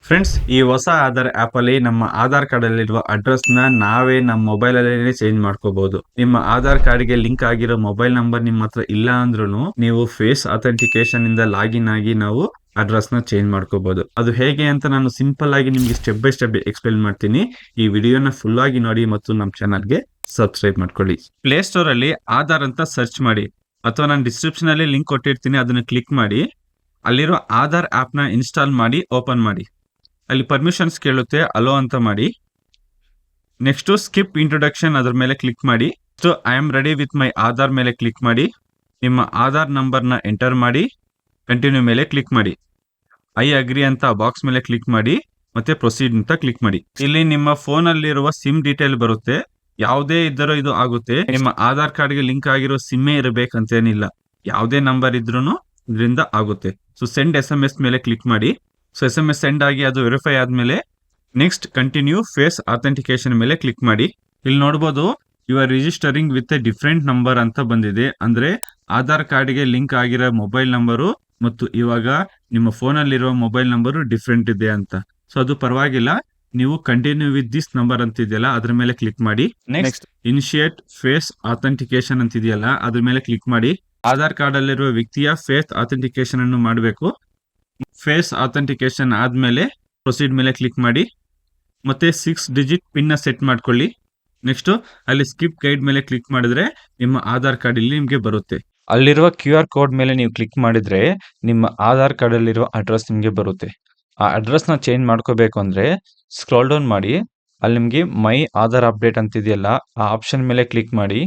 Friends, ಈ ಹೊಸ Aadhaar app ಅಲ್ಲಿ ನಮ್ಮ ಆಧಾರ್ ಕಾರ್ಡ್ ಅಲ್ಲಿರುವ ಅಡ್ರೆಸ್ ನ ನಾವೇ ನಮ್ಮ ಮೊಬೈಲ್ ಅಲ್ಲೇ ಚೇಂಜ್ ಮಾಡ್ಕೋಬಹುದು. ನಿಮ್ಮ ಆಧಾರ್ ಕಾರ್ಡ್ ಗೆ ಲಿಂಕ್ ಆಗಿರೋ ಮೊಬೈಲ್ ನಂಬರ್ ನಿಮ್ಮ ಹತ್ರ ಇಲ್ಲ ಅಂದ್ರೂ ನೀವು ಫೇಸ್ ಅಥೆಂಟಿಕೇಶನ್ ಇಂದ ಲಾಗಿನ್ ಆಗಿ ನಾವು ಅಡ್ರೆಸ್ ನ ಚೇಂಜ್ ಮಾಡ್ಕೋಬಹುದು. ಅದು ಹೇಗೆ ಅಂತ ನಾನು ಸಿಂಪಲ್ ಆಗಿ ನಿಮ್ಗೆ ಸ್ಟೆಪ್ ಬೈ ಸ್ಟೆಪ್ ಎಕ್ಸ್ಪ್ಲೇನ್ ಮಾಡ್ತೀನಿ. ಈ ವಿಡಿಯೋನ ಫುಲ್ ಆಗಿ ನೋಡಿ ಮತ್ತು ನಮ್ಮ ಚಾನಲ್ ಗೆ ಸಬ್ಸ್ಕ್ರೈಬ್ ಮಾಡ್ಕೊಳ್ಳಿ. ಪ್ಲೇ ಸ್ಟೋರ್ ಅಲ್ಲಿ ಆಧಾರ್ ಅಂತ ಸರ್ಚ್ ಮಾಡಿ, ಅಥವಾ ನಾನು ಡಿಸ್ಕ್ರಿಪ್ಷನ್ ಅಲ್ಲಿ ಲಿಂಕ್ ಕೊಟ್ಟಿರ್ತೀನಿ, ಅದನ್ನ ಕ್ಲಿಕ್ ಮಾಡಿ ಅಲ್ಲಿರೋ ಆಧಾರ್ ಆಪ್ ನ ಇನ್ಸ್ಟಾಲ್ ಮಾಡಿ ಓಪನ್ ಮಾಡಿ. ಅಲ್ಲಿ ಪರ್ಮಿಷನ್ಸ್ ಕೇಳುತ್ತೆ, ಅಲೋ ಅಂತ ಮಾಡಿ. ನೆಕ್ಸ್ಟ್ ಸ್ಕಿಪ್ ಇಂಟ್ರೊಡಕ್ಷನ್ ಅದ್ರ ಮೇಲೆ ಕ್ಲಿಕ್ ಮಾಡಿ. I am ready with my Aadhaar ಮೇಲೆ ಕ್ಲಿಕ್ ಮಾಡಿ. ನಿಮ್ಮ ಆಧಾರ್ ನಂಬರ್ನ ಎಂಟರ್ ಮಾಡಿ, ಕಂಟಿನ್ಯೂ ಮೇಲೆ ಕ್ಲಿಕ್ ಮಾಡಿ. ಐ ಅಗ್ರಿ ಅಂತ ಬಾಕ್ಸ್ ಮೇಲೆ ಕ್ಲಿಕ್ ಮಾಡಿ, ಮತ್ತೆ ಪ್ರೊಸೀಡ್ ಅಂತ ಕ್ಲಿಕ್ ಮಾಡಿ. ಇಲ್ಲಿ ನಿಮ್ಮ ಫೋನ್ ಅಲ್ಲಿರುವ ಸಿಮ್ ಡೀಟೇಲ್ ಬರುತ್ತೆ, ಯಾವುದೇ ಇದ್ದರೂ ಇದು ಆಗುತ್ತೆ. ನಿಮ್ಮ ಆಧಾರ್ ಕಾರ್ಡ್ಗೆ ಲಿಂಕ್ ಆಗಿರೋ ಸಿಮ್ಮೇ ಇರಬೇಕಂತೇನಿಲ್ಲ, ಯಾವುದೇ ನಂಬರ್ ಇದ್ರೂ ಇದರಿಂದ ಆಗುತ್ತೆ. ಸೊ ಸೆಂಡ್ SMS ಮೇಲೆ ಕ್ಲಿಕ್ ಮಾಡಿ. ಸೊ SMS ಸೆಂಡ್ ಆಗಿ ಅದು ವೆರಿಫೈ ಆದ್ಮೇಲೆ ನೆಕ್ಸ್ಟ್ ಕಂಟಿನ್ಯೂ ಫೇಸ್ ಅಥೆಂಟಿಕೇಶನ್ ಮೇಲೆ ಕ್ಲಿಕ್ ಮಾಡಿ. ಇಲ್ಲಿ ನೋಡಬಹುದು, you are registering with a different number ಅಂತ ಬಂದಿದೆ. ಅಂದ್ರೆ ಆಧಾರ್ ಕಾರ್ಡ್ಗೆ ಲಿಂಕ್ ಆಗಿರೋ ಮೊಬೈಲ್ ನಂಬರು ಮತ್ತು ಇವಾಗ ನಿಮ್ಮ ಫೋನ್ ಅಲ್ಲಿರುವ ಮೊಬೈಲ್ ನಂಬರು ಡಿಫ್ರೆಂಟ್ ಇದೆ ಅಂತ. ಸೊ ಅದು ಪರವಾಗಿಲ್ಲ, ನೀವು ಕಂಟಿನ್ಯೂ ವಿತ್ ದಿಸ್ ನಂಬರ್ ಅಂತಿದೆಯಲ್ಲ ಅದ್ರ ಮೇಲೆ ಕ್ಲಿಕ್ ಮಾಡಿ. ನೆಕ್ಸ್ಟ್ ಇನಿಶಿಯೇಟ್ ಫೇಸ್ ಅಥೆಂಟಿಕೇಶನ್ ಅಂತಿದೆಯಲ್ಲ ಅದ್ರ ಮೇಲೆ ಕ್ಲಿಕ್ ಮಾಡಿ. ಆಧಾರ್ ಕಾರ್ಡ್ ಅಲ್ಲಿರುವ ವ್ಯಕ್ತಿಯ ಫೇಸ್ ಅಥೆಂಟಿಕೇಶನ್ ಅನ್ನು ಮಾಡಬೇಕು. ಫೇಸ್ ಅಥೆಂಟಿಕೇಶನ್ ಆದ್ಮೇಲೆ ಪ್ರೊಸೀಡ್ ಮೇಲೆ ಕ್ಲಿಕ್ ಮಾಡಿ, ಮತ್ತೆ 6 ಡಿಜಿಟ್ ಪಿನ್ ನ ಸೆಟ್ ಮಾಡ್ಕೊಳ್ಳಿ. ನೆಕ್ಸ್ಟ್ ಅಲ್ಲಿ ಸ್ಕಿಪ್ ಗೈಡ್ ಮೇಲೆ ಕ್ಲಿಕ್ ಮಾಡಿದ್ರೆ ನಿಮ್ಮ ಆಧಾರ್ ಕಾರ್ಡ್ ಇಲ್ಲಿ ನಿಮ್ಗೆ ಬರುತ್ತೆ. ಅಲ್ಲಿರುವ QR ಕೋಡ್ ಮೇಲೆ ನೀವು ಕ್ಲಿಕ್ ಮಾಡಿದ್ರೆ ನಿಮ್ಮ ಆಧಾರ್ ಕಾರ್ಡ್ ಅಲ್ಲಿರುವ ಅಡ್ರೆಸ್ ನಿಮ್ಗೆ ಬರುತ್ತೆ. ಆ ಅಡ್ರೆಸ್ ನ ಚೇಂಜ್ ಮಾಡ್ಕೋಬೇಕು ಅಂದ್ರೆ ಸ್ಕ್ರಾಲ್ ಡೌನ್ ಮಾಡಿ, ಅಲ್ಲಿ ನಿಮ್ಗೆ ಮೈ ಆಧಾರ್ ಅಪ್ಡೇಟ್ ಅಂತಿದೆಯಲ್ಲ ಆ ಆಪ್ಷನ್ ಮೇಲೆ ಕ್ಲಿಕ್ ಮಾಡಿ.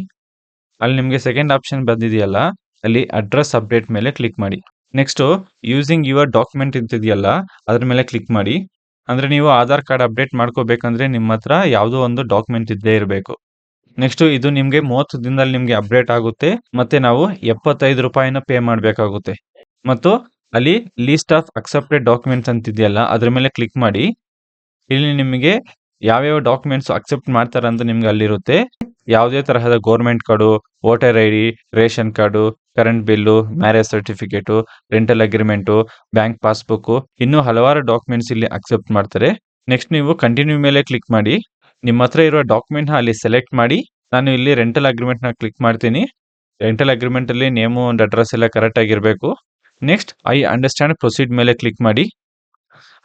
ಅಲ್ಲಿ ನಿಮ್ಗೆ ಸೆಕೆಂಡ್ ಆಪ್ಷನ್ ಬಂದಿದೆಯಲ್ಲ ಅಲ್ಲಿ ಅಡ್ರೆಸ್ ಅಪ್ಡೇಟ್ ಮೇಲೆ ಕ್ಲಿಕ್ ಮಾಡಿ. ನೆಕ್ಸ್ಟ್ ಯೂಸಿಂಗ್ ಯುವರ್ ಡಾಕ್ಯುಮೆಂಟ್ ಅಂತಿದೆಯಲ್ಲ ಅದ್ರ ಮೇಲೆ ಕ್ಲಿಕ್ ಮಾಡಿ. ಅಂದ್ರೆ ನೀವು ಆಧಾರ್ ಕಾರ್ಡ್ ಅಪ್ಡೇಟ್ ಮಾಡ್ಕೋಬೇಕಂದ್ರೆ ನಿಮ್ಮ ಹತ್ರ ಯಾವುದೋ ಒಂದು ಡಾಕ್ಯುಮೆಂಟ್ ಇದ್ದೇ ಇರಬೇಕು. ನೆಕ್ಸ್ಟ್ ಇದು ನಿಮ್ಗೆ 30 ದಿನದಲ್ಲಿ ನಿಮ್ಗೆ ಅಪ್ಡೇಟ್ ಆಗುತ್ತೆ. ಮತ್ತೆ ನಾವು 75 ರೂಪಾಯಿನ ಪೇ ಮಾಡಬೇಕಾಗುತ್ತೆ. ಮತ್ತು ಅಲ್ಲಿ ಲೀಸ್ಟ್ ಆಫ್ ಅಕ್ಸೆಪ್ಟೆಡ್ ಡಾಕ್ಯುಮೆಂಟ್ಸ್ ಅಂತಿದೆಯಲ್ಲ ಅದ್ರ ಮೇಲೆ ಕ್ಲಿಕ್ ಮಾಡಿ. ಇಲ್ಲಿ ನಿಮಗೆ ಯಾವ್ಯಾವ ಡಾಕ್ಯುಮೆಂಟ್ಸ್ ಅಕ್ಸೆಪ್ಟ್ ಮಾಡ್ತಾರೆ ಅಂತ ನಿಮ್ಗೆ ಅಲ್ಲಿರುತ್ತೆ. ಯಾವುದೇ ತರಹದ government card, voter ID, ration card, current bill, marriage certificate, rental agreement, bank passbook, ಇನ್ನೂ ಹಲವಾರು ಡಾಕ್ಯುಮೆಂಟ್ಸ್ ಇಲ್ಲಿ ಅಕ್ಸೆಪ್ಟ್ ಮಾಡ್ತಾರೆ. ನೆಕ್ಸ್ಟ್ ನೀವು ಕಂಟಿನ್ಯೂ ಮೇಲೆ ಕ್ಲಿಕ್ ಮಾಡಿ. ನಿಮ್ಮ ಹತ್ರ ಇರುವ ಡಾಕ್ಯುಮೆಂಟ್ ನ ಅಲ್ಲಿ ಸೆಲೆಕ್ಟ್ ಮಾಡಿ. ನಾನು ಇಲ್ಲಿ ರೆಂಟಲ್ ಅಗ್ರಿಮೆಂಟ್ ನ ಕ್ಲಿಕ್ ಮಾಡ್ತೀನಿ. ರೆಂಟಲ್ ಅಗ್ರಿಮೆಂಟ್ ಅಲ್ಲಿ ನೇಮು ಅಂಡ್ ಅಡ್ರೆಸ್ ಎಲ್ಲ ಕರೆಕ್ಟ್ ಆಗಿರಬೇಕು. ನೆಕ್ಸ್ಟ್ ಐ ಅಂಡರ್ಸ್ಟ್ಯಾಂಡ್ ಪ್ರೊಸೀಡ್ ಮೇಲೆ ಕ್ಲಿಕ್ ಮಾಡಿ.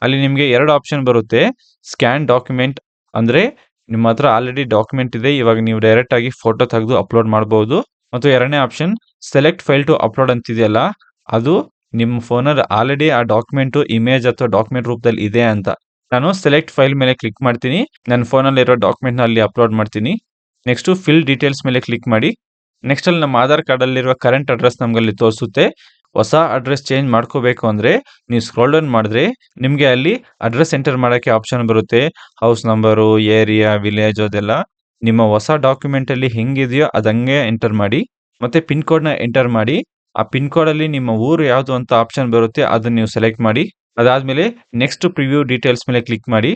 ಅಲ್ಲಿ ನಿಮಗೆ 2 ಆಪ್ಷನ್ ಬರುತ್ತೆ. ಸ್ಕ್ಯಾನ್ ಡಾಕ್ಯುಮೆಂಟ್ ಅಂದ್ರೆ ನಿಮ್ಮ ಹತ್ರ ಆಲ್ರೆಡಿ ಡಾಕ್ಯುಮೆಂಟ್ ಇದೆ, ಇವಾಗ ನೀವು ಡೈರೆಕ್ಟ್ ಆಗಿ ಫೋಟೋ ತೆಗೆದು ಅಪ್ಲೋಡ್ ಮಾಡಬಹುದು. ಮತ್ತು ಎರಡನೇ option select file to upload ಅಂತಿದೆಯಲ್ಲ ಅದು ನಿಮ್ಮ ಫೋನಲ್ಲಿ ಆಲ್ರೆಡಿ ಆ ಡಾಕ್ಯುಮೆಂಟ್ ಇಮೇಜ್ ಅಥವಾ ಡಾಕ್ಯುಮೆಂಟ್ ರೂಪದಲ್ಲಿ ಇದೆ ಅಂತ. ನಾನು ಸೆಲೆಕ್ಟ್ ಫೈಲ್ ಮೇಲೆ ಕ್ಲಿಕ್ ಮಾಡ್ತೀನಿ. ನನ್ನ ಫೋನಲ್ಲಿ ಇರೋ ಡಾಕ್ಯುಮೆಂಟ್ ನ ಅಲ್ಲಿ ಅಪ್ಲೋಡ್ ಮಾಡ್ತೀನಿ. ನೆಕ್ಸ್ಟ್ ಫಿಲ್ ಡೀಟೇಲ್ಸ್ ಮೇಲೆ ಕ್ಲಿಕ್ ಮಾಡಿ. ನೆಕ್ಸ್ಟ್ ಅಲ್ಲಿ ನಮ್ಮ ಆಧಾರ್ ಕಾರ್ಡ್ ಅಲ್ಲಿರುವ ಕರೆಂಟ್ ಅಡ್ರೆಸ್ ನಮ್ಗೆ ಅಲ್ಲಿ ತೋರಿಸುತ್ತೆ. ಹೊಸ ಅಡ್ರೆಸ್ ಚೇಂಜ್ ಮಾಡ್ಕೋಬೇಕು ಅಂದ್ರೆ ನೀವು ಸ್ಕ್ರೋಲ್ ಡೌನ್ ಮಾಡಿದ್ರೆ ನಿಮ್ಗೆ ಅಲ್ಲಿ ಅಡ್ರೆಸ್ ಎಂಟರ್ ಮಾಡಕ್ಕೆ ಆಪ್ಷನ್ ಬರುತ್ತೆ. ಹೌಸ್ ನಂಬರು, ಏರಿಯಾ, ವಿಲೇಜ್ ಅದೆಲ್ಲ ನಿಮ್ಮ ಹೊಸ ಡಾಕ್ಯುಮೆಂಟ್ ಅಲ್ಲಿ ಹೆಂಗಿದೆಯೋ ಅದಂಗೆ ಎಂಟರ್ ಮಾಡಿ. ಮತ್ತೆ ಪಿನ್ ಕೋಡ್ ನ ಎಂಟರ್ ಮಾಡಿ. ಆ ಪಿನ್ ಕೋಡ್ ಅಲ್ಲಿ ನಿಮ್ಮ ಊರು ಯಾವುದು ಅಂತ ಆಪ್ಷನ್ ಬರುತ್ತೆ, ಅದನ್ನ ನೀವು ಸೆಲೆಕ್ಟ್ ಮಾಡಿ. ಅದಾದ್ಮೇಲೆ ನೆಕ್ಸ್ಟ್ ಪ್ರಿವ್ಯೂ ಡೀಟೇಲ್ಸ್ ಮೇಲೆ ಕ್ಲಿಕ್ ಮಾಡಿ.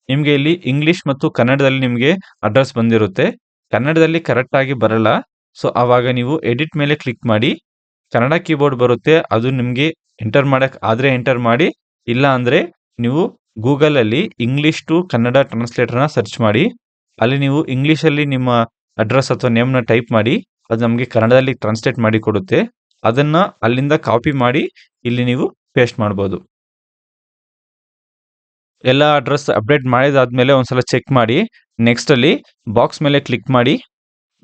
ನಿಮ್ಗೆ ಇಲ್ಲಿ ಇಂಗ್ಲಿಷ್ ಮತ್ತು ಕನ್ನಡದಲ್ಲಿ ನಿಮ್ಗೆ ಅಡ್ರೆಸ್ ಬಂದಿರುತ್ತೆ. ಕನ್ನಡದಲ್ಲಿ ಕರೆಕ್ಟ್ ಆಗಿ ಬರಲ್ಲ, ಸೊ ಅವಾಗ ನೀವು ಎಡಿಟ್ ಮೇಲೆ ಕ್ಲಿಕ್ ಮಾಡಿ. ಕನ್ನಡ ಕೀಬೋರ್ಡ್ ಬರುತ್ತೆ, ಅದು ನಿಮ್ಗೆ ಎಂಟರ್ ಮಾಡಕ್ ಆದ್ರೆ ಎಂಟರ್ ಮಾಡಿ, ಇಲ್ಲ ಅಂದ್ರೆ ನೀವು ಗೂಗಲ್ ಅಲ್ಲಿ ಇಂಗ್ಲಿಷ್ ಟು ಕನ್ನಡ ಟ್ರಾನ್ಸ್ಲೇಟರ್ ನ ಸರ್ಚ್ ಮಾಡಿ. ಅಲ್ಲಿ ನೀವು ಇಂಗ್ಲಿಷ್ ಅಲ್ಲಿ ನಿಮ್ಮ ಅಡ್ರೆಸ್ ಅಥವಾ ನೇಮ್ ನ ಟೈಪ್ ಮಾಡಿ, ಅದು ನಮ್ಗೆ ಕನ್ನಡದಲ್ಲಿ ಟ್ರಾನ್ಸ್ಲೇಟ್ ಮಾಡಿ ಕೊಡುತ್ತೆ. ಅದನ್ನ ಅಲ್ಲಿಂದ ಕಾಪಿ ಮಾಡಿ ಇಲ್ಲಿ ನೀವು ಪೇಸ್ಟ್ ಮಾಡಬಹುದು. ಎಲ್ಲ ಅಡ್ರೆಸ್ ಅಪ್ಡೇಟ್ ಮಾಡಿದಾದ್ಮೇಲೆ ಒಂದ್ಸಲ ಚೆಕ್ ಮಾಡಿ. ನೆಕ್ಸ್ಟ್ ಅಲ್ಲಿ ಬಾಕ್ಸ್ ಮೇಲೆ ಕ್ಲಿಕ್ ಮಾಡಿ.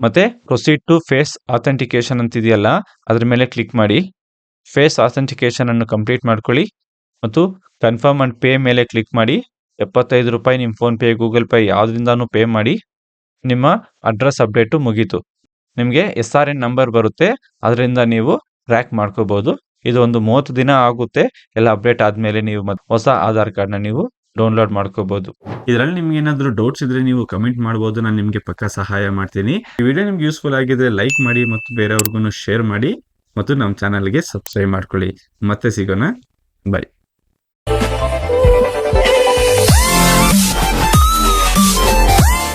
ಮತ್ತೆ ಪ್ರೊಸೀಡ್ ಟು ಫೇಸ್ ಅಥೆಂಟಿಕೇಶನ್ ಅಂತಿದೆಯಲ್ಲ ಅದ್ರ ಮೇಲೆ ಕ್ಲಿಕ್ ಮಾಡಿ. ಫೇಸ್ ಅಥೆಂಟಿಕೇಶನ್ ಅನ್ನು ಕಂಪ್ಲೀಟ್ ಮಾಡ್ಕೊಳ್ಳಿ ಮತ್ತು ಕನ್ಫರ್ಮ್ ಅಂಡ್ ಪೇ ಮೇಲೆ ಕ್ಲಿಕ್ ಮಾಡಿ. 75 ರೂಪಾಯಿ ನಿಮ್ಮ ಫೋನ್ ಪೇ, ಗೂಗಲ್ ಪೇ ಯಾವ್ದ್ರಿಂದಾನು ಪೇ ಮಾಡಿ. ನಿಮ್ಮ ಅಡ್ರೆಸ್ ಅಪ್ಡೇಟು ಮುಗೀತು. ನಿಮಗೆ SRN ನಂಬರ್ ಬರುತ್ತೆ, ಅದರಿಂದ ನೀವು ಟ್ರ್ಯಾಕ್ ಮಾಡ್ಕೋಬಹುದು. ಇದು ಒಂದು 30 ದಿನ ಆಗುತ್ತೆ. ಎಲ್ಲ ಅಪ್ಡೇಟ್ ಆದ್ಮೇಲೆ ನೀವು ಹೊಸ ಆಧಾರ್ ಕಾರ್ಡ್ ನ ನೀವು ಡೌನ್ಲೋಡ್ ಮಾಡ್ಕೋಬಹುದು. ಇದರಲ್ಲಿ ನಿಮ್ಗೆ ಏನಾದ್ರು ಡೌಟ್ಸ್ ಇದ್ರೆ ನೀವು ಕಮೆಂಟ್ ಮಾಡಬಹುದು, ನಾನು ನಿಮ್ಗೆ ಪಕ್ಕ ಸಹಾಯ ಮಾಡ್ತೀನಿ. ಈ ವಿಡಿಯೋ ನಿಮ್ಗೆ ಯೂಸ್ಫುಲ್ ಆಗಿದ್ರೆ ಲೈಕ್ ಮಾಡಿ ಮತ್ತು ಬೇರೆಯವ್ರಿಗೂ ಶೇರ್ ಮಾಡಿ ಮತ್ತು ನಮ್ಮ ಚಾನಲ್ಗೆ ಸಬ್ಸ್ಕ್ರೈಬ್ ಮಾಡ್ಕೊಳ್ಳಿ. ಮತ್ತೆ ಸಿಗೋಣ, ಬೈ.